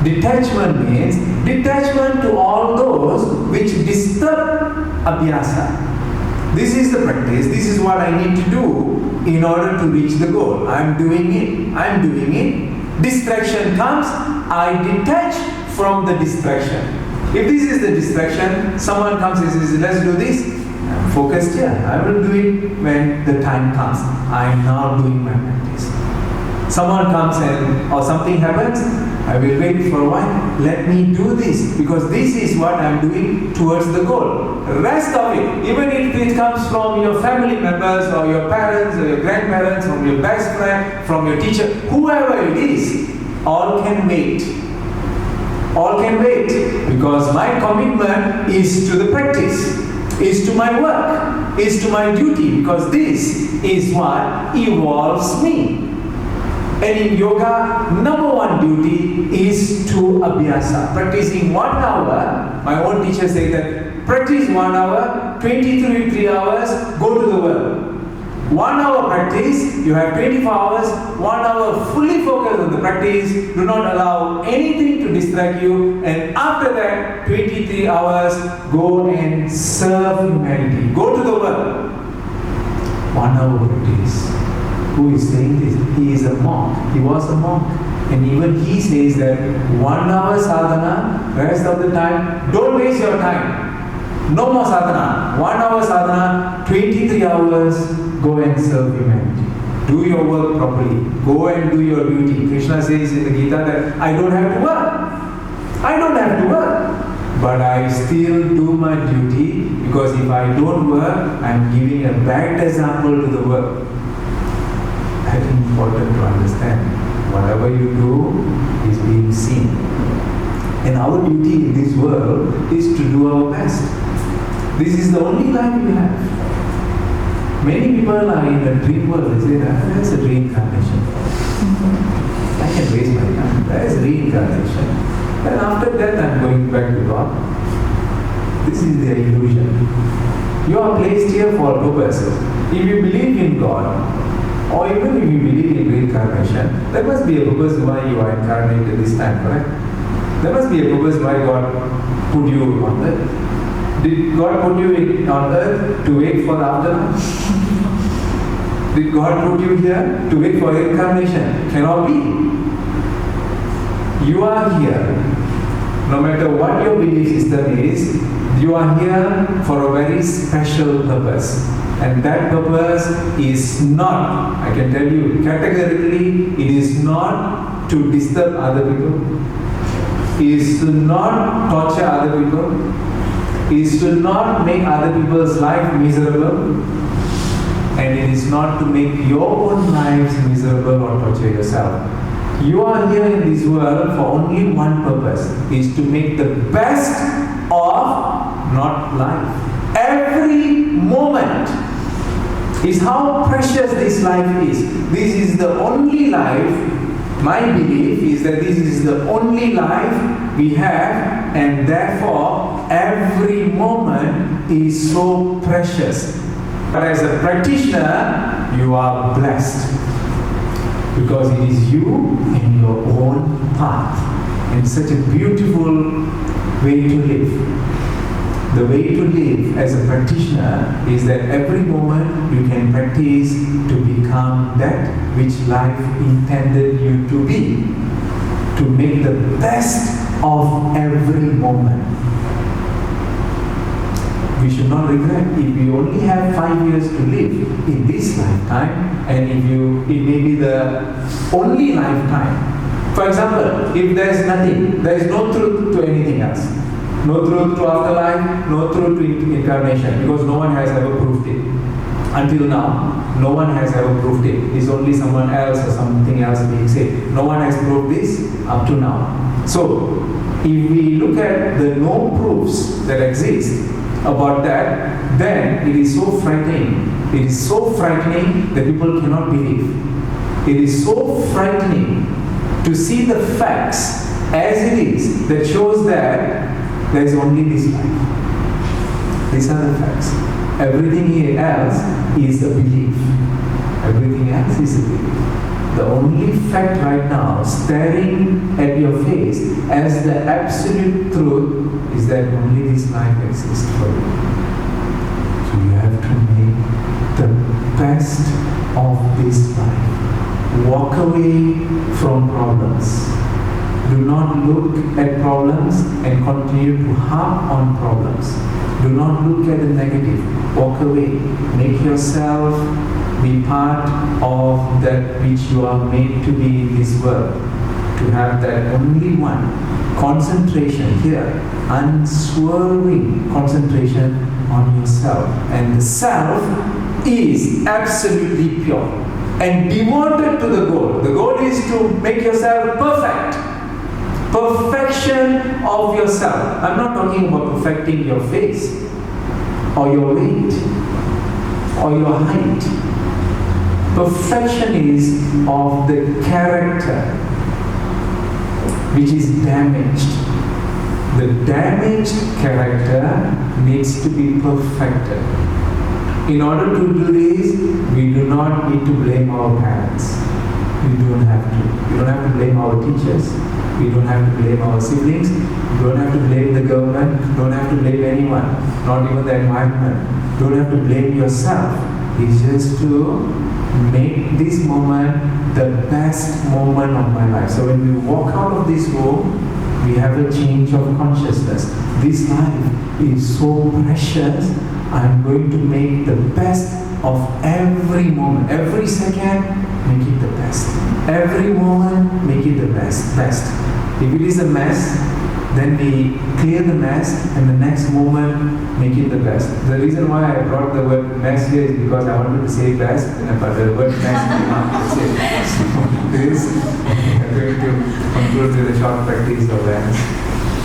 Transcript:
Detachment means detachment to all those which disturb abhyasa. This is the practice, this is what I need to do in order to reach the goal. I'm doing it. Distraction comes, I detach from the distraction. If this is the distraction, someone comes and says, let's do this. I'm focused here. I will do it when the time comes. I am now doing my practice. Someone comes or something happens, I will wait for a while. Let me do this because this is what I am doing towards the goal. Rest of it, even if it comes from your family members or your parents or your grandparents, from your best friend, from your teacher, whoever it is, all can wait. All can wait because my commitment is to the practice, is to my work, is to my duty, because this is what evolves me. And in yoga, number one duty is to abhyasa. Practicing 1 hour, my own teacher said that practice 1 hour, 23 hours, go to the well. 1 hour practice, you have 24 hours, 1 hour fully focused on the practice, do not allow anything to distract you, and after that, 23 hours, go and serve humanity. Go to the world. 1 hour practice. Who is saying this? He is a monk. He was a monk. And even he says that 1 hour sadhana, rest of the time, don't waste your time. No more sadhana. 1 hour sadhana, 23 hours, go and serve humanity. Do your work properly. Go and do your duty. Krishna says in the Gita that I don't have to work. I don't have to work. But I still do my duty because if I don't work, I am giving a bad example to the world. That is important to understand. Whatever you do is being seen. And our duty in this world is to do our best. This is the only life we have. Many people are in a dream world. They say that there's a reincarnation. I can raise my hand. There is reincarnation. And after that I'm going back to God. This is their illusion. You are placed here for a purpose. If you believe in God, or even if you believe in reincarnation, there must be a purpose why you are incarnated this time, correct? There must be a purpose why God put you on earth. Did God put you on earth to wait for the afterlife? Did God put you here to wait for reincarnation? Cannot be. You are here. No matter what your belief system is, you are here for a very special purpose. And that purpose is not, I can tell you categorically, it is not to disturb other people. It is to not torture other people. It is to not make other people's life miserable. And it is not to make your own lives miserable or torture yourself. You are here in this world for only one purpose, is to make the best of not life. Every moment is how precious this life is. This is the only life. My belief is that this is the only life we have, and therefore every moment is so precious. But as a practitioner, you are blessed because it is you in your own path, and such a beautiful way to live. The way to live as a practitioner is that every moment you can practice to become that which life intended you to be, to make the best of every moment. We should not regret. If we only have 5 years to live in this lifetime, and it may be the only lifetime. For example, if there is nothing, there is no truth to anything else. No truth to afterlife, no truth to incarnation, because no one has ever proved it. Until now, no one has ever proved it. It's only someone else or something else being said. No one has proved this up to now. So, if we look at the no proofs that exist about that, then it is so frightening. It is so frightening that people cannot believe. It is so frightening to see the facts as it is that shows that there is only this life. These are the facts. Everything else is a belief. Everything else is a belief. The only fact right now staring at your face as the absolute truth is that only this life exists for you. So you have to make the best of this life. Walk away from problems. Do not look at problems and continue to harp on problems. Do not look at the negative. Walk away. Make yourself be part of that which you are made to be in this world. To have that only one. Concentration here. Unswerving concentration on yourself. And the self is absolutely pure and devoted to the goal. The goal is to make yourself perfect. Perfection of yourself. I'm not talking about perfecting your face or your weight or your height. Perfection is of the character which is damaged. The damaged character needs to be perfected. In order to do this, we do not need to blame our parents. We don't have to. We don't have to blame our teachers. We don't have to blame our siblings. We don't have to blame the government. We don't have to blame anyone, not even the environment. You don't have to blame yourself. It's just to make this moment the best moment of my life. So when we walk out of this room, we have a change of consciousness. This life is so precious. I'm going to make the best of every moment. Every second, make it the best. Every moment, make it the best. If it is a mess, then we clear the mess and the next moment make it the best. The reason why I brought the word mess here is because I wanted to say best, but the word mess came out. That's it. So this, I'm going to conclude with a short practice of awareness.